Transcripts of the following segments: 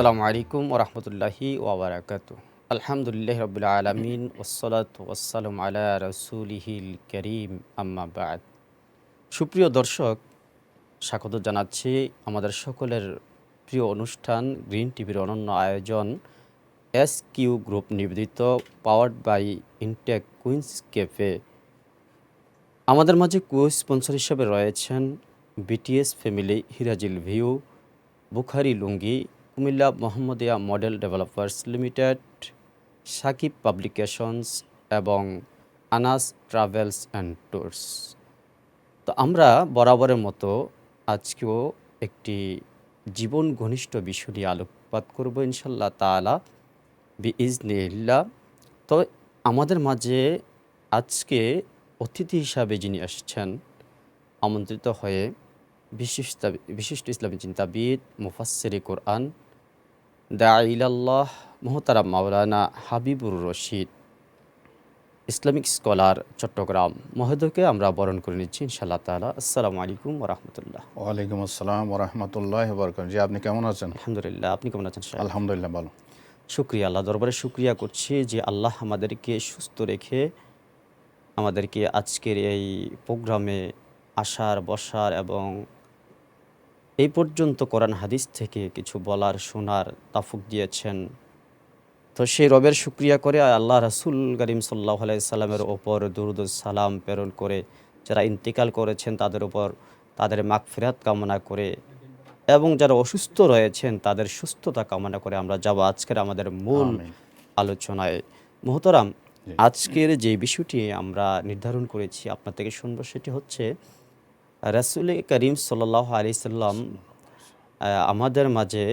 আসসালামু আলাইকুম ওরহমতুল্লাহি ওবরাকাতু। আলহামদুলিল্লাহ রবিল আলমিন ওসলাত ওসালাম আলা রসুলিহিল করিম আম্মা বাদ। সুপ্রিয় দর্শক, স্বাগত জানাচ্ছি আমাদের সকলের প্রিয় অনুষ্ঠান গ্রিন টিভির অনন্য আয়োজন SQ গ্রুপ নিবেদিত powered by Intech Queens Cafe. আমাদের মাঝে স্পন্সর হিসেবে রয়েছেন BTS family, Hirajheel View, Bukhari lungi, Comilla Mohammadia Model Developers Limited, Sakib Publications এবং আনাস ট্রাভেলস অ্যান্ড ট্যুরস। তো আমরা বরাবরের মতো আজকেও একটি জীবন ঘনিষ্ঠ বিষয় নিয়ে আলোকপাত করব ইনশাল্লাহ তাআলা বিইজনিল্লাহ। তো আমাদের মাঝে আজকে অতিথি হিসাবে যিনি আসছেন আমন্ত্রিত হয়ে বিশিষ্ট ইসলামী চিন্তাবিদ, মুফাসসিরে কোরআন, দাঈলাল্লাহ মুহতারাম মাওলানা হাবিবুর রশিদ, ইসলামিক স্কলার, চট্টগ্রাম মহোদয়কে আমরা বরণ করে নিচ্ছি ইনশাআল্লাহ তাআলা। আসসালামু আলাইকুম ওয়া রাহমাতুল্লাহ। ওয়ালাইকুম আসসালাম ওয়া রাহমাতুল্লাহি ওয়া বারাকাতুহু। জি, আপনি কেমন আছেন? আলহামদুলিল্লাহ, আপনি কেমন আছেন সাহেব? আলহামদুলিল্লাহ ভালো। শুকরিয়া, আল্লাহ দরবারে শুকরিয়া করছি যে আল্লাহ আমাদেরকে সুস্থ রেখে আমাদেরকে আজকের এই প্রোগ্রামে আসার, বসার এবং এই পর্যন্ত কোরআন হাদিস থেকে কিছু বলার, শোনার তাফুক দিয়েছেন। তো সেই রবের শুকরিয়া করে আল্লাহ রাসূল করিম সাল্লাল্লাহু আলাইহি সাল্লামের ওপর দুরূদ ও সালাম প্রেরণ করে যারা ইন্তেকাল করেছেন তাদের উপর তাদের মাগফিরাত কামনা করে এবং যারা অসুস্থ রয়েছেন তাদের সুস্থতা কামনা করে আমরা যাব আজকের আমাদের মূল আমিন। আলোচনায়। মোহতারাম, জি। আজকের যে বিষয়টি আমরা নির্ধারণ করেছি আপনার থেকে শুনবো সেটি হচ্ছে রাসূল করিম সাল্লাল্লাহু আলাইহি সাল্লাম আমাদের মাঝে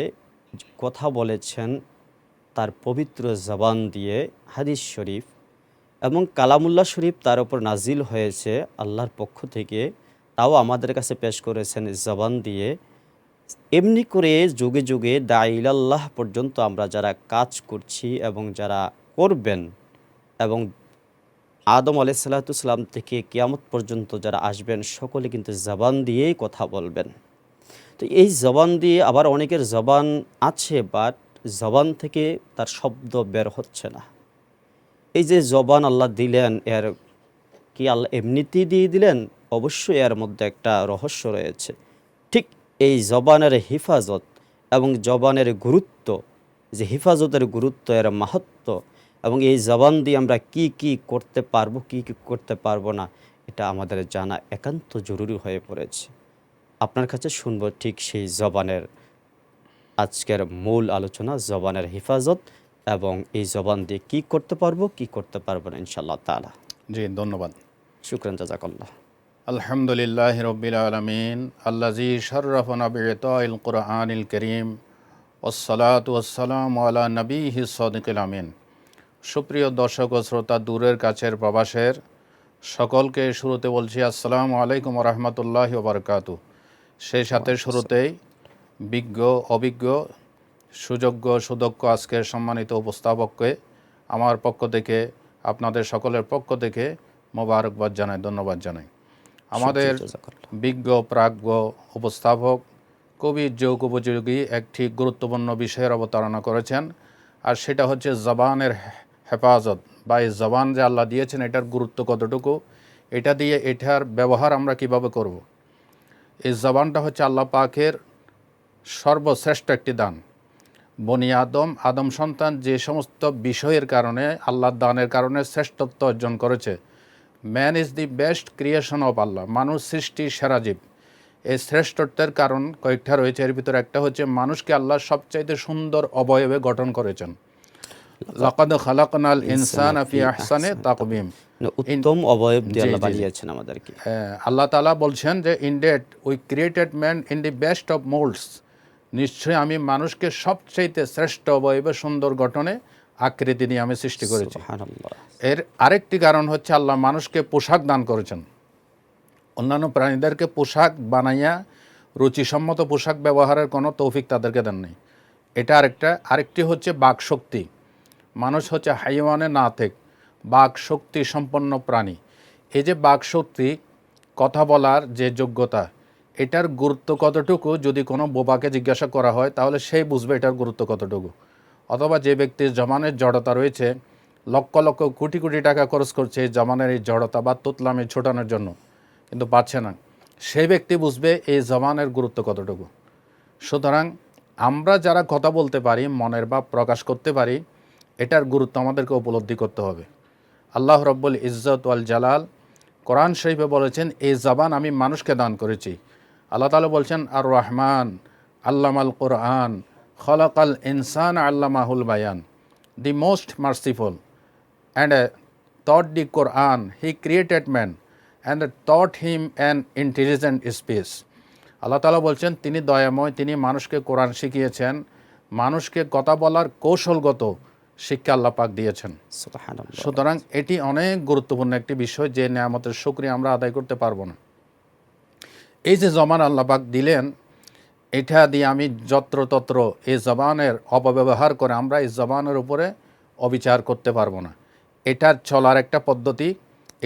কথা বলেছেন তার পবিত্র জবান দিয়ে, হাদিস শরীফ এবং কালামুল্লাহ শরীফ তার উপর নাজিল হয়েছে আল্লাহর পক্ষ থেকে, তাও আমাদের কাছে পেশ করেছেন জবান দিয়ে। এমনি করে যুগে যুগে দাঈলাল্লাহ পর্যন্ত আমরা যারা কাজ করছি এবং যারা করবেন এবং আদম আলাইহিসসালাম থেকে কিয়ামত পর্যন্ত যারা আসবেন সকলে কিন্তু জবান দিয়েই কথা বলবেন। তো এই জবান দিয়ে আবার অনেকের জবান আছে, বাট জবান থেকে তার শব্দ বের হচ্ছে না। এই যে জবান আল্লাহ দিলেন, এর কি আল্লাহ এমনিতেই দিয়ে দিলেন? অবশ্যই এর মধ্যে একটা রহস্য রয়েছে। ঠিক এই জবানের হিফাজত এবং জবানের গুরুত্ব, যে হিফাজতের গুরুত্ব, এর মাহাত্ম্য এবং এই জবান দিয়ে আমরা কি কি করতে পারবো, কি কি করতে পারবো না, এটা আমাদের জানা একান্ত জরুরি হয়ে পড়েছে। আপনার কাছে শুনবো ঠিক সেই জবানের আজকের মূল আলোচনা, জবানের হেফাজত এবং এই জবান দিয়ে কী করতে পারবো, কী করতে পারবো না ইনশাআল্লাহ তাআলা। জি, ধন্যবাদ। শুকরান, জাযাকাল্লাহ। আলহামদুলিল্লাহি রাব্বিল আলামিন আল্লাযী শাররাফানা বিইতাইল কুরআনিল কারীম ওয়াসসালাতু ওয়াসসালামু আলা নবিয়্যিহিস সাদিকিল আমিন। সুপ্রিয় দর্শক ও শ্রোতা, দূরের কাছের প্রবাসের সকলকে শুরুতে বলছি আসসালামু আলাইকুম ওয়া রাহমাতুল্লাহি ওয়া বারাকাতুহু। সেই সাথে শুরুতেই বিজ্ঞ, অভিজ্ঞ, সুযোগ্য, সুদক্ষ আজকের সম্মানিত উপস্থাপককে আমার পক্ষ থেকে, আপনাদের সকলের পক্ষ থেকে মোবারকবাদ জানাই, ধন্যবাদ জানাই। আমাদের জাযাকাল্লাহ। বিজ্ঞ, প্রাজ্ঞ উপস্থাপক কবি যুগ উপযোগী একটি গুরুত্বপূর্ণ বিষয়ের অবতারণা করেছেন, আর সেটা হচ্ছে জবানের হেফাজত, বা এই জবান যে আল্লাহ দিয়েছেন এটার গুরুত্ব কতটুকু, এটা দিয়ে এটার ব্যবহার আমরা কিভাবে করব। এই জবানটা হচ্ছে আল্লাহ পাকের সর্বশ্রেষ্ঠ একটি দান। বনি আদম সন্তান যে সমস্ত বিষয়ের কারণে, আল্লাহর দানের কারণে শ্রেষ্ঠত্ব অর্জন করেছে। Man is the best creation of Allah, মানুষ সৃষ্টির সেরা জীব। এই শ্রেষ্ঠত্বের কারণ কয়েকটা রয়েছে, এর ভিতরে একটা হচ্ছে মানুষকে আল্লাহ সবচাইতে সুন্দর অবয়বে গঠন করেছেন। লাকাদ খালাকনাল ইনসানা ফি আহসানি তাকওয়িম, উত্তম অবয়ব দিয়ে জি আল্লাহ জি জি বানিয়েছেন আমাদেরকে। আল্লাহ তাআলা বলছেন যে indeed we created man in the best of moulds, নিশ্চয়ই আমি মানুষকে সবচাইতে শ্রেষ্ঠ অবয়বে সুন্দর গঠনে আকৃতি দিয়ে আমি সৃষ্টি করেছি। সুবহানাল্লাহ। এর আরেকটি কারণ হচ্ছে আল্লাহ মানুষকে পোশাক দান করেছেন। অন্যান্য প্রাণীদেরকে পোশাক বানাইয়া রুচিসম্মত পোশাক ব্যবহারের কোনো তৌফিক তাদেরকে দেন নাই। এটা আরেকটি হচ্ছে বাক শক্তি। মানুষ হচ্ছে হাইওয়ানে নাতেক, বাক শক্তি সম্পন্ন প্রাণী। এই যে বাক শক্তি, কথা বলার যে যোগ্যতা, এটার গুরুত্ব কতটুকু যদি কোনো বোবাকে জিজ্ঞাসা করা হয় তাহলে সেই বুঝবে এটার গুরুত্ব কতটুকু। অথবা যে ব্যক্তির জমানের জড়তা রয়েছে, লক্ষ লক্ষ কোটি কোটি টাকা খরচ করছে এই জমানের এই জড়তা বা তুতলামি ছোটানোর জন্য, কিন্তু পাচ্ছে না, সেই ব্যক্তি বুঝবে এই জমানের গুরুত্ব কতটুকু। সুতরাং আমরা যারা কথা বলতে পারি, মনের ভাব প্রকাশ করতে পারি, এটার গুরুত্ব আমাদেরকে উপলব্ধি করতে হবে। আল্লাহ রব্বুল ইজ্জত ওয়াল জালাল কোরআন শরীফে বলেছেন, এই জবান আমি মানুষকে দান করেছি। আল্লাহ তাআলা বলছেন, আর রহমান আল্লামাল কোরআন খলাকাল ইনসান আল্লামাহুল বায়ান, the most merciful and taught the Quran. He created man and taught him an intelligent speech. আল্লাহ তাআলা বলছেন, তিনি দয়াময়, তিনি মানুষকে কোরআন শিখিয়েছেন, মানুষকে কথা বলার কৌশলগত শিক্ষা আল্লাহ পাক দিয়েছেন। সুবহানাল্লাহ। সুতরাং এটি অনেক গুরুত্বপূর্ণ একটি বিষয়, যে নিয়ামতের শুকরিয়া আমরা আদায় করতে পারবো না। এই যে জবান আল্লাহ পাক দিলেন, এটা দিয়ে আমি যত্রতত্র এই জবানের অপব্যবহার করে আমরা এই জবানের উপরে অবিচার করতে পারবো না। এটার চলার একটা পদ্ধতি,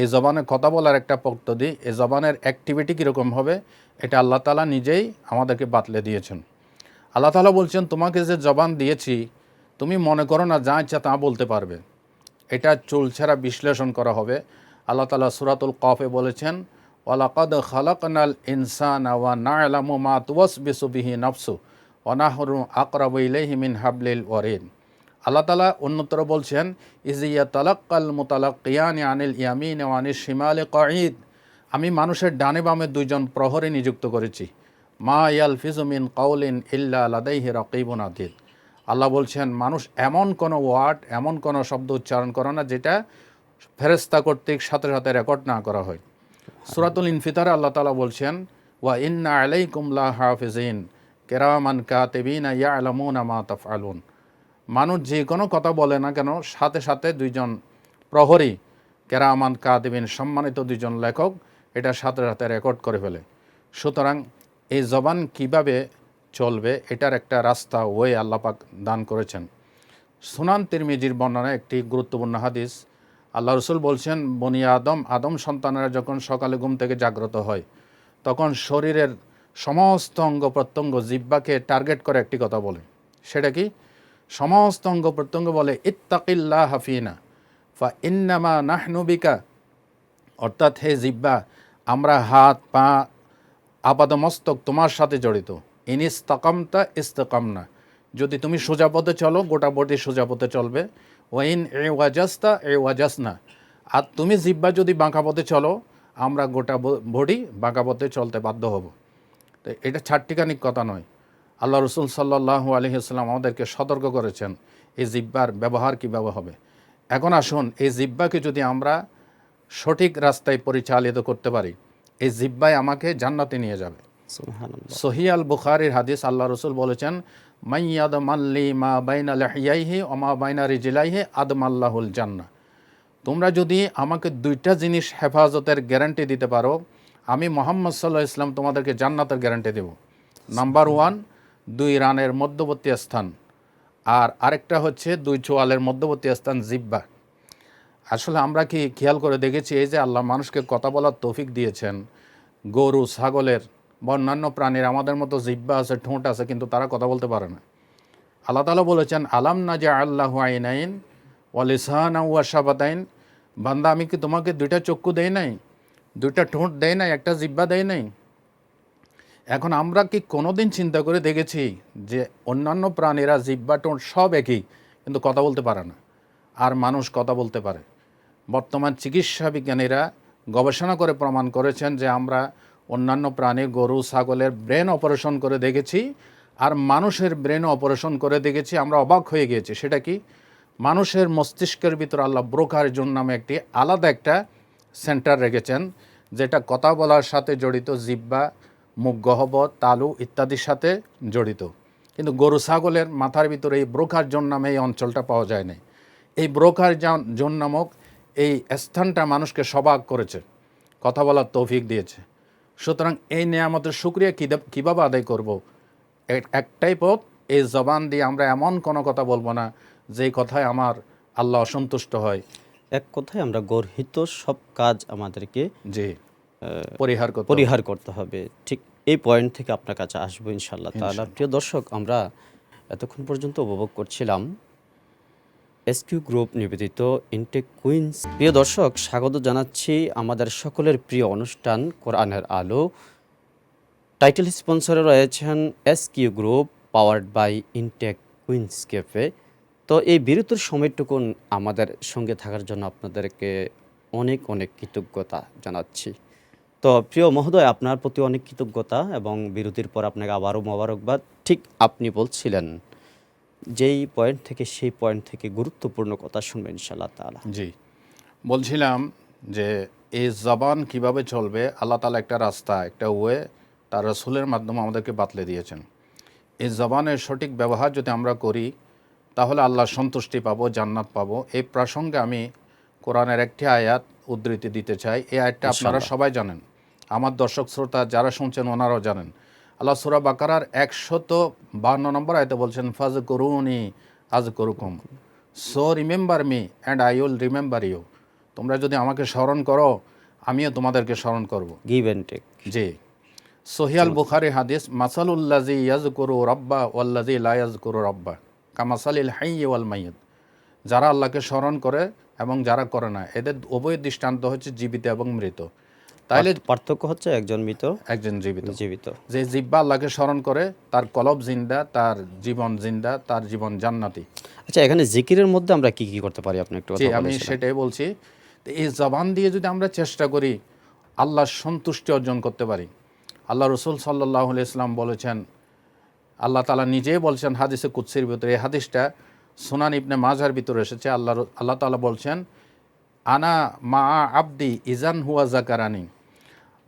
এই জবানে কথা বলার একটা পদ্ধতি, এই জবানের অ্যাক্টিভিটি কীরকম হবে, এটা আল্লাহ তাআলা নিজেই আমাদেরকে বাতলে দিয়েছেন। আল্লাহ তাআলা বলছেন, তোমাকে যে জবান দিয়েছি তুমি মনে করো না যা ইচ্ছা তা বলতে পারবে। এটা চুলছেরা বিশ্লেষণ করা হবে। আল্লাহ তাআলা সূরাতুল কফে বলেছেন, ওয়ালাকাদ খালাকনাল ইনসানা ওয়া না'লামু মা তুওয়াসবিসু বিহি নাফসু ওয়া নাহনু আকরাবু ইলাইহি মিন হাবলিল ওয়ারিদ। আল্লাহ তাআলা অন্যত্র বলছেন, ইজিয়া তালাক্কাল মুতালাক্কিয়ানি আনিল ইয়ামিন ওয়া আনিশ শিমালি কাঈদ, আমি মানুষের ডানে বামে দুইজন প্রহরী নিযুক্ত করেছি। মা ইয়ালফিজু মিন কাউলিন ইল্লা লাদাইহি রাকিবুন আতীদ। আল্লাহ বলছেন, মানুষ এমন কোনো ওয়ার্ড, এমন কোনো শব্দ উচ্চারণ করে না যেটা ফেরেশতা কর্তৃক সাথে সাথে রেকর্ড না করা হয়। সূরাতুল ইনফিতারে আল্লাহ তাআলা বলছেন, ওয়া ইন্না আলাইকুম লা হাফিজিন কিরামান কাতিবিনা ইয়ালামুনা মা তাফআলুন। মানুষ যে কোনো কথা বলে না কেন, সাথে সাথে দুইজন প্রহরী কেরামান কাতিবিন, সম্মানিত দুইজন লেখক, এটা সাথে সাথে রেকর্ড করে ফেলে। সুতরাং এই জবান কিভাবে চলবে, এটার একটা রাস্তা, ওয়ে আল্লাহ পাক দান করেছেন। সুনান তিরমিজির বর্ণনা একটি গুরুত্বপূর্ণ হাদিস, আল্লাহ রসুল বলছেন, বনি আদম সন্তানেরা যখন সকালে ঘুম থেকে জাগ্রত হয়, তখন শরীরের সমস্ত অঙ্গ প্রত্যঙ্গ জিহ্বাকে টার্গেট করে একটি কথা বলে। সেটা কি? সমস্ত অঙ্গ প্রত্যঙ্গ বলে, ইত্তাকিল্লাহ হাফিনা ফা ইন্নামা নাহনু বিকা, অর্থাৎ হে জিহ্বা, আমরা হাত পা আপাদমস্তক তোমার সাথে জড়িত। ইনিস্তাকামতা ইস্তাকামনা, যদি তুমি সোজা পথে চলো গোটা বডি সোজা পথে চলবে। ওয়াইন এ ওয়াজাস্তা এ ওয়াজাসনা, আর তুমি জিহ্বা যদি বাঁকা পথে চলো আমরা গোটা বডি বাঁকা পথে চলতে বাধ্য হব। তো এটা ছাট্টিকানিক কথা নয়। আল্লাহ রসুল সাল্লাল্লাহু আলাইহি ওয়াসাল্লাম আমাদেরকে সতর্ক করেছেন এই জিহ্বার ব্যবহার কীভাবে হবে। এখন আসুন, এই জিহ্বাকে যদি আমরা সঠিক রাস্তায় পরিচালিত করতে পারি, এই জিহ্বাই আমাকে জান্নাতে নিয়ে যাবে। সুবহানাল্লাহ। সহিহ আল বুখারীর হাদিস, আল্লাহ রসুল বলেছেন, মাইয়াদ মাল্লি মা বাইনা লাহিয়াইহি ওয়া মা বাইনা রিজলাইহি আদমাল্লাহুল জান্নাহ। তোমরা যদি আমাকে দুইটা জিনিস হেফাজতের গ্যারান্টি দিতে পারো, আমি মুহাম্মদ সাল্লাল্লাহু আলাইহি ওয়াসাল্লাম তোমাদেরকে জান্নাতের গ্যারান্টি দেব। নাম্বার 1, 2 রানের মধ্যবর্তী স্থান, আর আরেকটা হচ্ছে 2 চোয়ালের মধ্যবর্তী স্থান জিহ্বা। আসলে আমরা কি খেয়াল করে দেখেছি, এই যে আল্লাহ মানুষকে কথা বলার তৌফিক দিয়েছেন, গরু ছাগলের বা অন্যান্য প্রাণীর আমাদের মতো জিহ্বা আছে, ঠোঁট আছে, কিন্তু তারা কথা বলতে পারে না। আল্লাহ তাআলা বলেছেন, আলাম নাজআল্লাহু আইনাইন ওয়া লিসানান ওয়া শাফাতাইন, বান্দা আমি কি তোমাকে 2টা চক্ষু দেই নাই, 2টা ঠোঁট দেই নাই, একটা জিহ্বা দেই নাই? এখন আমরা কি কোনোদিন চিন্তা করে দেখেছি যে অন্যান্য প্রাণীরা জিহ্বা ঠোঁট সব একই, কিন্তু কথা বলতে পারে না, আর মানুষ কথা বলতে পারে? বর্তমান চিকিৎসা বিজ্ঞানীরা গবেষণা করে প্রমাণ করেছেন যে আমরা অন্যান্য প্রাণী, গরু ছাগলের ব্রেন অপারেশন করে দেখেছি, আর মানুষের ব্রেন অপারেশন করে দেখেছি, আমরা অবাক হয়ে গিয়েছি। সেটা কি? মানুষের মস্তিষ্কের ভিতর আল্লাহ ব্রোকার জোন নামে একটি আলাদা একটা সেন্টার রেখেছেন, যেটা কথা বলার সাথে জড়িত, জিহ্বা, মুখ গহ্বর, তালু ইত্যাদির সাথে জড়িত। কিন্তু গরু ছাগলের মাথার ভিতরে এই ব্রোকার জোন নামে এই অঞ্চলটা পাওয়া যায় না। এই ব্রোকার জোন নামক এই স্থানটা মানুষকে সবাক করেছে, কথা বলার তৌফিক দিয়েছে। সুতরাং এই নিয়ামতের শুকরিয়া কীভাবে আদায় করব? একটাই পথ, এই জবান দিয়ে আমরা এমন কোনো কথা বলবো না যেই কথায় আমার আল্লাহ অসন্তুষ্ট হয়। এক কথায় আমরা গর্হিত সব কাজ আমাদেরকে জি, পরিহার করতে হবে। পরিহার করতে হবে। ঠিক এই পয়েন্ট থেকে আপনার কাছে আসবো ইনশাআল্লাহ তাআলা। প্রিয় দর্শক, আমরা এতক্ষণ পর্যন্ত উপভোগ করছিলাম এসকিউ গ্রুপ নিবেদিত ইনটেক কুইন্স। প্রিয় দর্শক, স্বাগত জানাচ্ছি আমাদের সকলের প্রিয় অনুষ্ঠান কোরআনের আলো। টাইটেল স্পন্সরে রয়েছেন SQ group, powered by Intech Queens cafe. তো এই বিরতির সময়টুকুন আমাদের সঙ্গে থাকার জন্য আপনাদেরকে অনেক অনেক কৃতজ্ঞতা জানাচ্ছি। তো প্রিয় মহোদয়, আপনার প্রতি অনেক কৃতজ্ঞতা এবং বিরতির পর আপনাকে আবারও মোবারকবাদ। ঠিক আপনি বলছিলেন যেই পয়েন্ট থেকে সেই পয়েন্ট থেকে গুরুত্বপূর্ণ কথা শুনবেন ইনশাআল্লাহ তাআলা। জি, বলছিলাম যে এই জবান কিভাবে চলবে, আল্লাহ তাআলা একটা রাস্তা, একটা ওয়ে তার রাসূলের মাধ্যমে আমাদেরকে বাতলে দিয়েছেন। এই জবানের সঠিক ব্যবহার যদি আমরা করি তাহলে আল্লাহর সন্তুষ্টি পাবো, জান্নাত পাবো। এই প্রসঙ্গে আমি কোরআনের একটি আয়াত উদ্ধৃতি দিতে চাই। এই আয়াতটা আপনারা সবাই জানেন, আমার দর্শক শ্রোতা যারা শুনছেন ওনারাও জানেন। আল্লাহ সূরা বাকারার 152 নম্বর আয়াতে বলছেন, ফাজকুরুনি আযকুরুকুম, so remember me and I will remember you. তোমরা যদি আমাকে স্মরণ করো আমিও তোমাদেরকে স্মরণ করব। Give and take. জি, সহিয়াল বুখারী হাদিস, মাসালুল্লাযী ইয়াযকুরু রাব্বা ওয়াল্লাযী লা ইয়াযকুরু রাব্বা কামাসালিল হাইয়্যি ওয়াল মাইয়্যিত। যারা আল্লাহকে স্মরণ করে এবং যারা করে না, এদের উভয় দৃষ্টান্ত হচ্ছে জীবিত এবং মৃত। তাইলে পার্থক্য হচ্ছে একজন মৃত, একজন জীবিত। জীবিত। যে জিহ্বা আল্লাহকে স্মরণ করে তার কলব জিন্দা, তার জীবন জিন্দা, তার জীবন জান্নাতি। আচ্ছা, এখানে জিকিরের মধ্যে আমরা কি কি করতে পারি, আপনি একটু জি, কথা আমি বলেছিলেন। সেটাই বলছি। তো এই জবান দিয়ে যদি আমরা চেষ্টা করি আল্লাহর সন্তুষ্টি অর্জন করতে পারি। আল্লাহ রসুল সাল্লাল্লাহু আলাইহি ওয়াসাল্লাম বলেছেন, আল্লাহ তাআলা নিজেই বলছেন হাদিসে কুদসির ভিতরে, এই হাদিসটা সুনান ইবনে মাজার ভিতরে এসেছে। আল্লাহ তাআলা বলছেন, আনা মা আবদি ইজান হুয়া জাকারানি,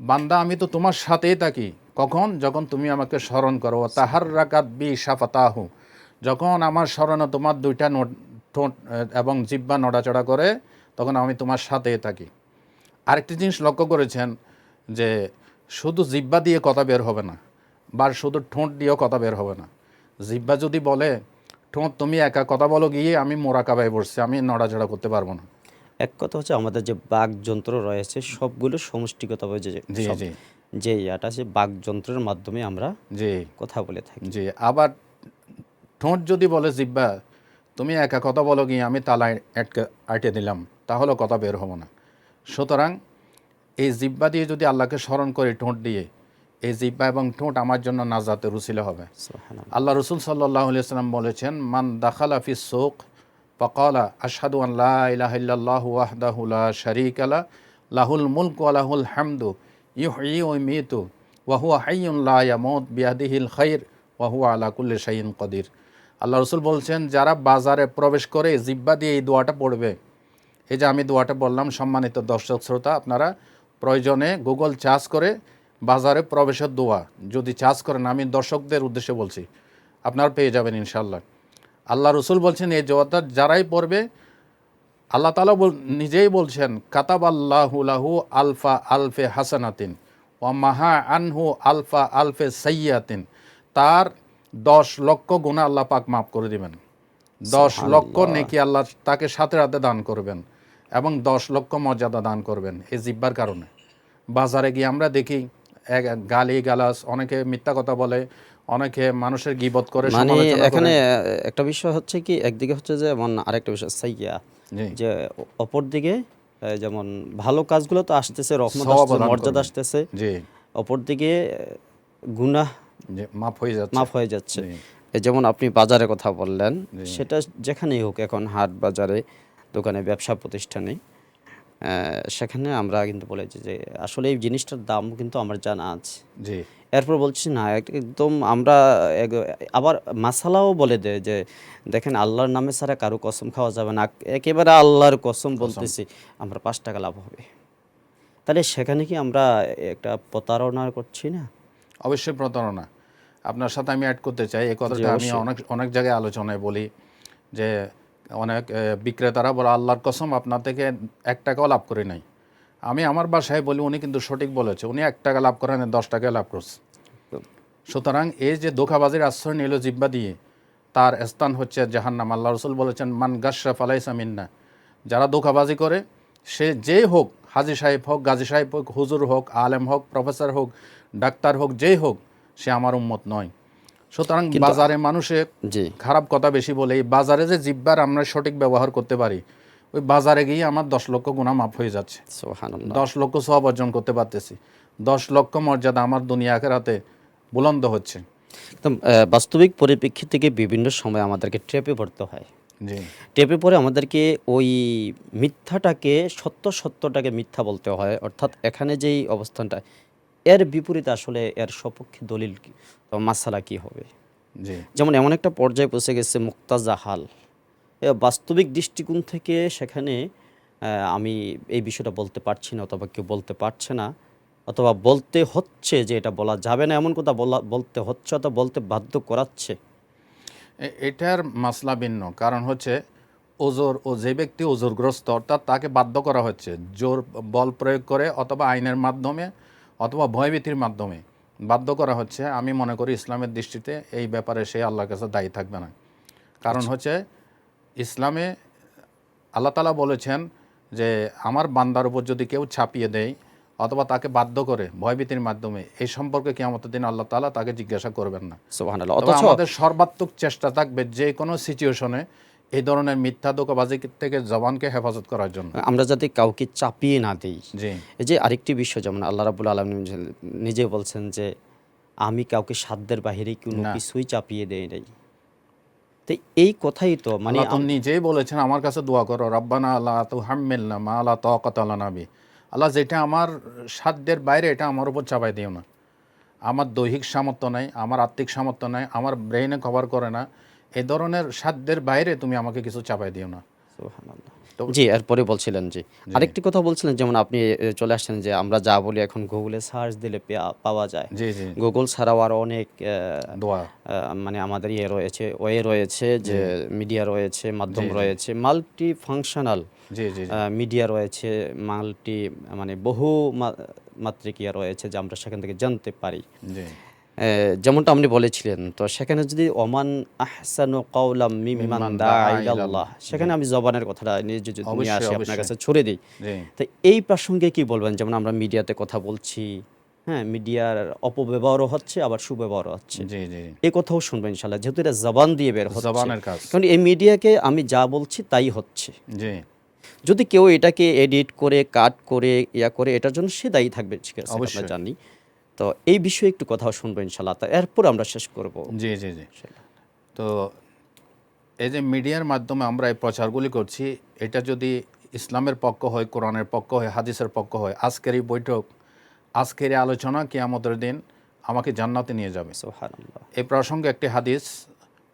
বান্দা আমি তো তোমার সাথেই থাকি। কখন? যখন তুমি আমাকে স্মরণ করো। তাহার রাকাত বি শাফাতাহু, যখন আমার স্মরণে তোমার দুইটা ঠোঁট এবং জিহ্বা নড়াচড়া করে তখন আমি তোমার সাথেই থাকি। আরেকটি জিনিস লক্ষ্য করেছেন যে শুধু জিহ্বা দিয়ে কথা বের হবে না, বা শুধু ঠোঁট দিয়েও কথা বের হবে না। জিহ্বা যদি বলে ঠোঁট তুমি একা কথা বলো গিয়ে আমি মোরাকাবায় বসছি, আমি নড়াচড়া করতে পারবো না। এক কথা হচ্ছে আমাদের যে বাকযন্ত্র রয়েছে সবগুলো সমষ্টিগতভাবে জি জি যে ইয়াটা আছে বাকযন্ত্রের মাধ্যমে আমরা জি কথা বলে থাকি। জি আবার ঠোঁট যদি বলে জিহ্বা তুমি একা কথা বলো গিয়ে আমি তালায় আটকে দিলাম, তাহলে কথা বের হবো না। সুতরাং এই জিহ্বা দিয়ে যদি আল্লাহকে স্মরণ করি ঠোঁট দিয়ে, এই জিহ্বা এবং ঠোঁট আমার জন্য নাজাতের উসিলা হবে। সুবহানাল্লাহ। আল্লাহ রসুল সাল্লাল্লাহু আলাইহি ওয়াসাল্লাম বলেছেন, মান দাখালা ফিস সুক ফাকালা আশহাদু আন লা ইলাহা ইল্লাল্লাহু ওয়াহদাহু লা শারীকা লা লাহুল মুলকু ওয়া লাহুল হামদু ইউহয়ি ওয়া ইউমীতু ওয়া হুয়া হাইয়্যুন লা ইয়ামুত বিয়াদিহিল খায়র ওয়া হুয়া আলা কুল্লি শাইইন কাদির। আল্লাহ রসুল বলছেন, যারা বাজারে প্রবেশ করে জিহ্বা দিয়ে এই দোয়াটা পড়বে, এই যে আমি দোয়াটা বললাম, সম্মানিত দর্শক শ্রোতা আপনারা প্রয়োজনে গুগল চার্জ করে বাজারে প্রবেশের দোয়া যদি চার্জ করেন, আমি দর্শকদের উদ্দেশ্যে বলছি, আপনারা পেয়ে যাবেন ইনশাল্লাহ। আল্লাহ রসুল বলছেন এই দোয়াটা যারাই পড়বে, আল্লাহ তাআলা নিজেই বলছেন, কাতাব আল্লাহু লাহু আলফা আলফে হাসানাতিন ওয়া মাহা আনহু আলফা আলফে সাইয়াতিন, তার 10 লক্ষ গুনাহ আল্লাহ পাক মাফ করে দিবেন। 10 লক্ষ নেকি আল্লাহ তাকে সাথে রাতে দান করবেন এবং 10 লক্ষ মর্যাদা দান করবেন এই জিহ্বার কারণে। বাজারে গিয়ে আমরা দেখি গালি গালাস, অনেকে মিথ্যা কথা বলে, অনেকে মানুষের গীবত করে, মানে সমালোচনা করে। এখানে একটা বিষয় হচ্ছে কি, একদিকে হচ্ছে যে যেমন আরেকটা বিষয় সাইয়্যা, জি, যে অপর দিকে যেমন ভালো কাজগুলো তো আসতেছে, রহমত সওয়াব আসতেছে, দান মর্যাদা করবেন। আসতেছে, জি, অপর দিকে গুনাহ জি, মাফ হয়ে যাচ্ছে। মাফ হয়ে যাচ্ছে। জি, এই যেমন আপনি বাজারে কথা বললেন, জি। সেটা যেখানেই হোক, এখন হাট বাজারে, দোকানে, ব্যবসা প্রতিষ্ঠানে, সেখানে আমরা কিন্তু বলেছি যে আসলে এই জিনিসটার দাম কিন্তু আমার জানা আছে। জি, এরপর বলছি না, একদম আমরা আবার মাসালাও বলে দেয় যে দেখেন আল্লাহর নামে ছাড়া কারো কসম খাওয়া যাবে না, একেবারে আল্লাহর কসম বলতেছি, আমরা 5 টাকা লাভ হবে। তাহলে সেখানে কি আমরা একটা প্রতারণা করছি না? অবশ্যই প্রতারণা। আপনার সাথে আমি অ্যাড করতে চাই এই কথাটা। আমি অনেক জায়গায় আলোচনায় বলি যে অনেক বিক্রেতারা বলে, আল্লাহর কসম আপনার থেকে 1 টাকাও লাভ করি নাই। আমি আমার বাসায় বলি, উনি কিন্তু সঠিক বলেছে, উনি 1 টাকা লাভ করেন 10 টাকা লাভ করছে। সুতরাং এই যে ধোঁকাবাজির আশ্রয় নিল জিহ্বা দিয়ে, তার স্থান হচ্ছে জাহান্নাম। আল্লাহ রসুল বলেছেন, মান গাশরা ফালাইসা মিন্না, যারা ধোঁকাবাজি করে সে যেই হোক, হাজি সাহেব হোক, গাজী সাহেব হোক, হুজুর হোক, আলেম হোক, প্রফেসর হোক, ডাক্তার হোক, যেই হোক, সে আমার উম্মত নয়। সুতরাং কিন্তু বাজারে মানুষে জি খারাপ কথা বেশি বলে, এই বাজারে যে জিহ্বার আমরা সঠিক ব্যবহার করতে পারি, ওই বাজারে গিয়ে আমার 10 লক্ষ গুনাহ মাফ হয়ে যাচ্ছে, সুবহানাল্লাহ। 10 লক্ষ সওয়াব অর্জন করতে পারতেছি, 10 লক্ষ মর্যাদা আমার দুনিয়া আখিরাতে বুলন্দ হচ্ছে। তো বাস্তবিক পরিপ্রেক্ষিত থেকে বিভিন্ন সময় আমাদেরকে ট্র্যাপে পড়তে হয়। জি ট্র্যাপে পড়ে আমাদেরকে ওই মিথ্যাটাকে সত্যটাকে মিথ্যা বলতে হয়। অর্থাৎ এখানে যেই অবস্থানটা, এর বিপরীতে আসলে এর সপক্ষে দলিল কি, তো মাসালা কি হবে? জি যেমন এমন একটা পর্যায়ে পৌঁছে গেছে মুক্তাজা হাল। বাস্তবিক দৃষ্টিকোণ থেকে সেখানে আমি এই বিষয়টা বলতে পারছি না, অথবা কেউ বলতে পারছে না, অথবা বলতে হচ্ছে যে এটা বলা যাবে না এমন কথা বলতে হচ্ছে, অথবা বলতে বাধ্য করাচ্ছে। এটার মাসলা ভিন্ন। কারণ হচ্ছে ওজোর, ও যে ব্যক্তি ওজোরগ্রস্ত, অর্থাৎ তাকে বাধ্য করা হচ্ছে জোর বল প্রয়োগ করে, অথবা আইনের মাধ্যমে, অথবা ভয়ভীতির মাধ্যমে বাধ্য করা হচ্ছে। আমি মনে করি ইসলামের দৃষ্টিতে এই ব্যাপারে সে আল্লাহর কাছে দায়ী থাকবে না। কারণ হচ্ছে ইসলামে আল্লাহ তাআলা বলেছেন যে আমার বান্দার উপর যদি কেউ ছাপিয়ে দেয় অথবা তাকে বাধ্য করে ভয়ভীতির মাধ্যমে, এই সম্পর্কে কিয়ামতের দিন আল্লাহ তাআলা তাকে জিজ্ঞাসা করবেন না। সুবহানাল্লাহ। তবে অথচ আমাদের সর্বাত্মক চেষ্টা থাকবে যে কোনো সিচুয়েশনে এই ধরনের মিথ্যা ধোঁকাবাজি থেকে জবানকে হেফাজত করার জন্য। আমরা যাতে কাউকে চাপিয়ে না দেই। জি এই যে আরেকটি বিষয়, যেমন আল্লাহ রাব্বুল আলামিন নিজে বলছেন যে আমি কাউকে সাধ্যের বাহিরে কোনো না, কিছুই চাপিয়ে দেই নাই। তো এই কথাই তো মানে আল্লাহ তো নিজেই বলেছেন আমার কাছে দোয়া করো, রাব্বানা লা তুহাম্মিলনা মা লা তাকাতা লানা বি। আল্লাহ, যেটা আমার সাধ্যের বাইরে এটা আমার উপর চাপাই দিও না। আমার দৈহিক সামর্থ্য নাই, আমার আত্মিক সামর্থ্য নাই, আমার ব্রেইনে কভার করে না, এই ধরনের সাধ্যের বাইরে তুমি আমাকে কিছু চাপাই দিও না। সুবহানাল্লাহ। তো জি, এরপরে বলছিলেন জি। জি আরেকটি কথা বলছিলেন, যেমন আপনি চলে আসছেন যে আমরা যা বলি এখন গুগলে সার্চ দিলে পাওয়া যায়। জি জি গুগল ছাড়াও আরও অনেক দোয়া। মানে আমাদের ইয়ে রয়েছে, ওয়ে রয়েছে, যে মিডিয়া রয়েছে, মাধ্যম জি জি রয়েছে, মাল্টি ফাংশনাল জি জি জি মিডিয়া রয়েছে, মাল্টি মানে বহু মাত্রিক ইয়ে রয়েছে, যে আমরা সেখান থেকে জানতে পারি। জি যেমনটা আপনি বলেছিলেন, তো সেখানে যদি ওমান আহসানু কাওলাম মিম্মান মিম্মান দাআ দাআ ইলাল্লাহ, ইলাল্লাহ। জি সেখানে আমি জবানের কথাটা নিজে যদি নিয়ে অবশ্যই আসি আপনার অবশ্যই। কাছে ছড়ে দিই, জি তো এই প্রসঙ্গে কি বলবেন? যেমন আমরা মিডিয়াতে কথা বলছি, হ্যাঁ, মিডিয়ার অপব্যবহারও হচ্ছে, আবার সুব্যবহারও হচ্ছে। জি জি এই কথাও শুনবেন ইনশাআল্লাহ, যেহেতু এটা জবান দিয়ে বের হচ্ছে। জবানের কাজ। কারণ এই মিডিয়াকে আমি যা বলছি তাই হচ্ছে। জি যদি কেউ এটাকে এডিট করে, কাট করে, ইয়া করে, এটার জন্য সে দায়ী থাকবে, ঠিক আছে, আমরা অবশ্যই। জানি। তো এই বিষয়ে একটু কথা শুনবো ইনশাআল্লাহ, তা এরপর আমরা শেষ করব। জি জি জি তো এই যে মিডিয়ার মাধ্যমে আমরা এই প্রচারগুলি করছি, এটা যদি ইসলামের পক্ষ হয়, কোরআনের পক্ষ হয়, হাদিসের পক্ষ হয়, আজকের এই বৈঠক, আজকের এই আলোচনা কিয়ামতের দিন আমাকে জান্নাতে নিয়ে যাবে। সুবহানাল্লাহ। এই প্রসঙ্গে একটি হাদিস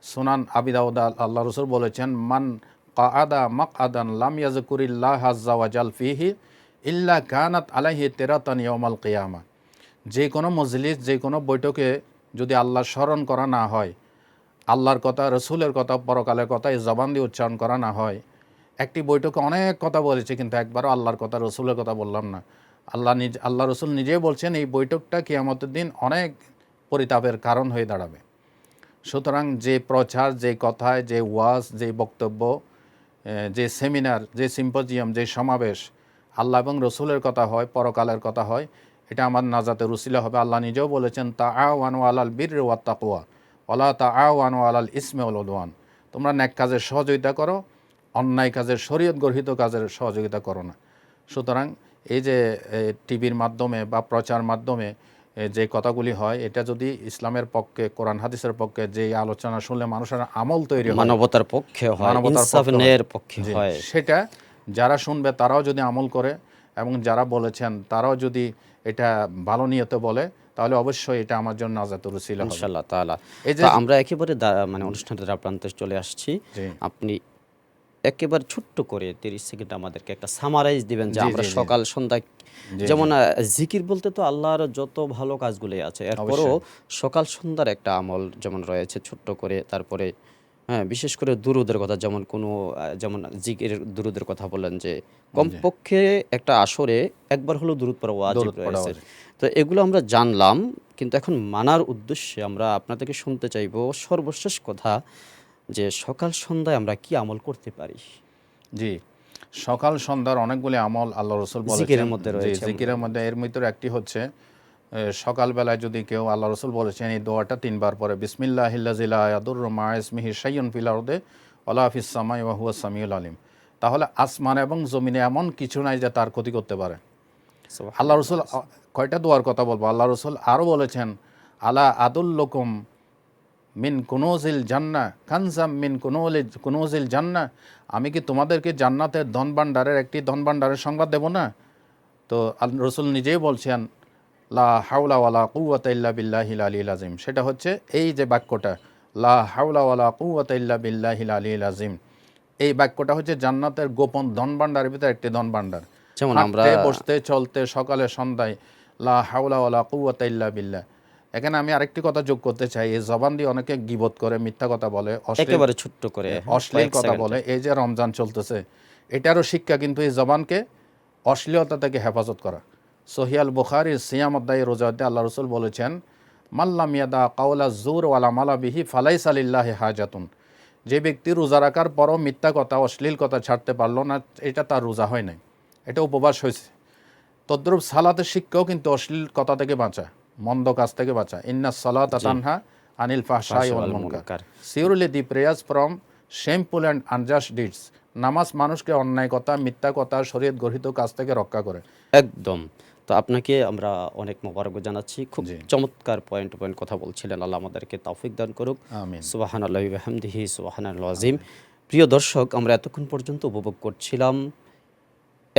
সুনান আবি দাউদ, আল্লাহ রসুল বলেছেন, মান কাআদা মাকআদান লাম ইয়াযকুরিল্লাহ আযজা ওয়া জাল ফিহি ইল্লা কানাত আলাইহি তিরাতান ইয়াউমাল কিয়ামা। যে কোনো মজলিস, যে কোনো বৈঠকে যদি আল্লাহর স্মরণ করা না হয়, আল্লাহর কথা, রসুলের কথা, পরকালের কথা এই জবান দিয়ে উচ্চারণ করা না হয়, একটি বৈঠকে অনেক কথা বলেছে কিন্তু একবারও আল্লাহর কথা, রসুলের কথা বললাম না, আল্লাহ রসুল নিজেই বলছেন এই বৈঠকটা কিয়ামতের দিন অনেক পরিতাপের কারণ হয়ে দাঁড়াবে। সুতরাং যে প্রচার, যে কথায়, যে ওয়াজ, যে বক্তব্য, যে সেমিনার, যে সিম্পোজিয়াম, যে সমাবেশ আল্লাহ এবং রসুলের কথা হয়, পরকালের কথা হয়, এটা আমার নাজাতের উসিলা হবে। আল্লাহ নিজেও বলেছেন, তাআওয়ানু আলাল বিররি ওয়াত তাকওয়া ওয়ালা তাআওয়ানু আলাল ইসমি ওয়াল উদওয়ান। তোমরা নেক কাজের সহযোগিতা করো, অন্যায় কাজের, শরীয়ত গর্হিত কাজের সহযোগিতা করো না। সুতরাং এই যে টিভির মাধ্যমে বা প্রচার মাধ্যমে যে কথাগুলি হয়, এটা যদি ইসলামের পক্ষে, কোরআন হাদিসের পক্ষে, যে আলোচনা শুনলে মানুষের আমল তৈরি হয়, মানবতার পক্ষে হয়, মানবতার ইনসাফ পক্ষে হয়, ন্যায়ের পক্ষে জি, হয়। সেটা যারা শুনবে তারাও যদি আমল করে এবং যারা বলেছেন তারাও যদি এটা ভালো নিয়তে বলে, তাহলে অবশ্যই এটা আমার জন্য নাজাতুল উসিলা হবে। ইনশাআল্লাহ তাআলা। এই তো যে আমরা একেবারে মানে অনুষ্ঠানটার প্রান্তে চলে আসছি। জি আপনি একেবারে ছোট্ট করে 30 সেকেন্ড আমাদেরকে একটা সামারাইজ দিবেন, যে জি আমরা জি জি সকাল সন্ধ্যা, জি যেমন জিকির বলতে তো আল্লাহর যত ভালো কাজগুলোই আছে, এরপরও অবশ্যই। সকাল সন্ধ্যার একটা আমল যেমন রয়েছে ছোট্ট করে। তারপরে হ্যাঁ, বিশেষ করে দুরুদের কথা, যেমন কোনো যেমন জিকির দুরুদের কথা বললেন, যে কমপক্ষে একটা আসরে একবার হলেও দুরুদ পড়া ওয়াজিব দরুদ পড়া রয়েছে। উচিত। তো এগুলো আমরা জানলাম, কিন্তু এখন মানার উদ্দেশ্যে আমরা আপনার থেকে শুনতে চাইবো সর্বশেষ কথা, যে সকাল সন্ধ্যায় আমরা কি আমল করতে পারি? জি, সকাল সন্ধ্যার অনেকগুলি আমল আল্লাহ রসুল বলেছেন, জিকিরের মধ্যে যে রয়েছে। জিকিরের মধ্যে এর ভিতরে একটি হচ্ছে সকালবেলায় যদি কেউ, আল্লাহ রসুল বলেছেন এই দোয়াটা 3 বার পরে, বিসমিল্লাহিল্লাযী লা ইয়াদুররু মা ইসমিহি শাইউন ফিল আরদি ওয়ালা ফিস সামাই ওয়া হুয়াস সামিউল আলিম। তাহলে আসমান এবং জমিনে এমন কিছু নাই যে তার ক্ষতি করতে পারে। আল্লাহ রসুল কয়টা দোয়ার কথা বলবো, আল্লাহ রসুল আরও বলেছেন, আলা আদুল্লুকুম মিন কুনুজিল জান্নাহ কানজাম মিন কুনুজিল জান্নাহ, আমি কি তোমাদেরকে জান্নাতের ধনভাণ্ডারের একটি ধনভাণ্ডারের সংবাদ দেব না? তো আল্লাহ রসুল নিজেই বলছেন, লা হাওলা ওয়ালা কুওয়াতা ইল্লা বিল্লাহিল আলিয়্যিল আযীম। সেটা হচ্ছে এই যে বাক্যটা, লা হাওলা ওয়ালা কুওয়াতা ইল্লা বিল্লাহিল আলিয়্যিল আযীম, এই বাক্যটা হচ্ছে জান্নাতের গোপন ধনভাণ্ডারের ভিতরে একটি ধনভাণ্ডার। যেমন আমরা হাঁটতে বসতে চলতে সকালে সন্ধ্যায় লা হাওলা ওয়ালা কুওয়াতা ইল্লা বিল্লাহ। এখানে আমি আরেকটি কথা যোগ করতে চাই, এই জবান দিয়ে অনেকে গীবত করে, মিথ্যা কথা বলে, একেবারে ছোট্ট করে অশ্লীল কয়েক কথা সেকেন্ডে। বলে। এই যে রমজান চলতেছে, এটারও শিক্ষা কিন্তু এই জবানকে অশ্লীলতা থেকে হেফাজত করা। সহিয়াল বুখারীর সিয়াম অধ্যায়ে রোজাতে আল্লাহ রসুল বলেছেন, মাল্লাম ইয়াদা কাওলা জুর ওয়ালা মালা বিহি ফালাইসা লিল্লাহি হাজাতুন, যে ব্যক্তি রোজা রাখার পরও মিথ্যা কথা অশ্লীল কথা ছাড়তে পারলো না, এটা তার রোজা হয় নাই, এটা উপবাস হয়েছে। তদ্রূপ সালাতের শিক্ষাও কিন্তু অশ্লীল কথা থেকে বাঁচা, মন্দ কাজ থেকে বাঁচা। ইন্না সালাতা তানহা আনিল ফাহশাই ওয়াল মুনকার। Surely the prayers from shameful and unjust deeds. নামাজ মানুষকে অন্যায় কথা, মিথ্যা কথা, শরীয়ত গর্হিত কাজ থেকে রক্ষা করে। একদম। তো আপনাকে আমরা অনেক মোবারক জানাচ্ছি। খুব জি। চমৎকার পয়েন্ট টু পয়েন্ট কথা বলছিলেন। আল্লাহ আমাদেরকে তৌফিক দান করুক। আমিন। সুবহানাল্লাহি ওয়া বিহামদিহি সুবহানাল্লাহিল আযীম। প্রিয় দর্শক, আমরা এতক্ষণ পর্যন্ত উপভোগ করছিলাম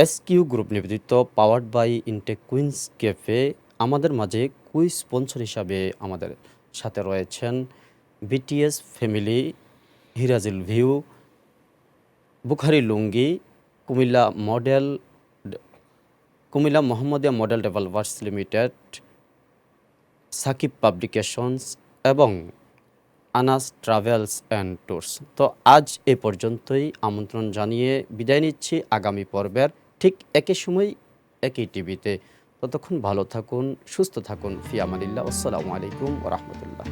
এসকিউ গ্রুপ নিবেদিত powered by Intech Queens Cafe. আমাদের মাঝে কুইজ স্পন্সর হিসাবে আমাদের সাথে রয়েছেন BTS family, Hirajheel View, Bukhari lungi, Comilla Mohammadia Model Developers Limited, Sakib Publications এবং আনাস ট্রাভেলস অ্যান্ড ট্যুরস। তো আজ এ পর্যন্তই আমন্ত্রণ জানিয়ে বিদায় নিচ্ছি আগামী পর্বের ঠিক একই সময় একই টিভিতে। ততক্ষণ ভালো থাকুন, সুস্থ থাকুন। ফি আমানিল্লাহ। আসসালামু আলাইকুম ওয়া রাহমাতুল্লাহ।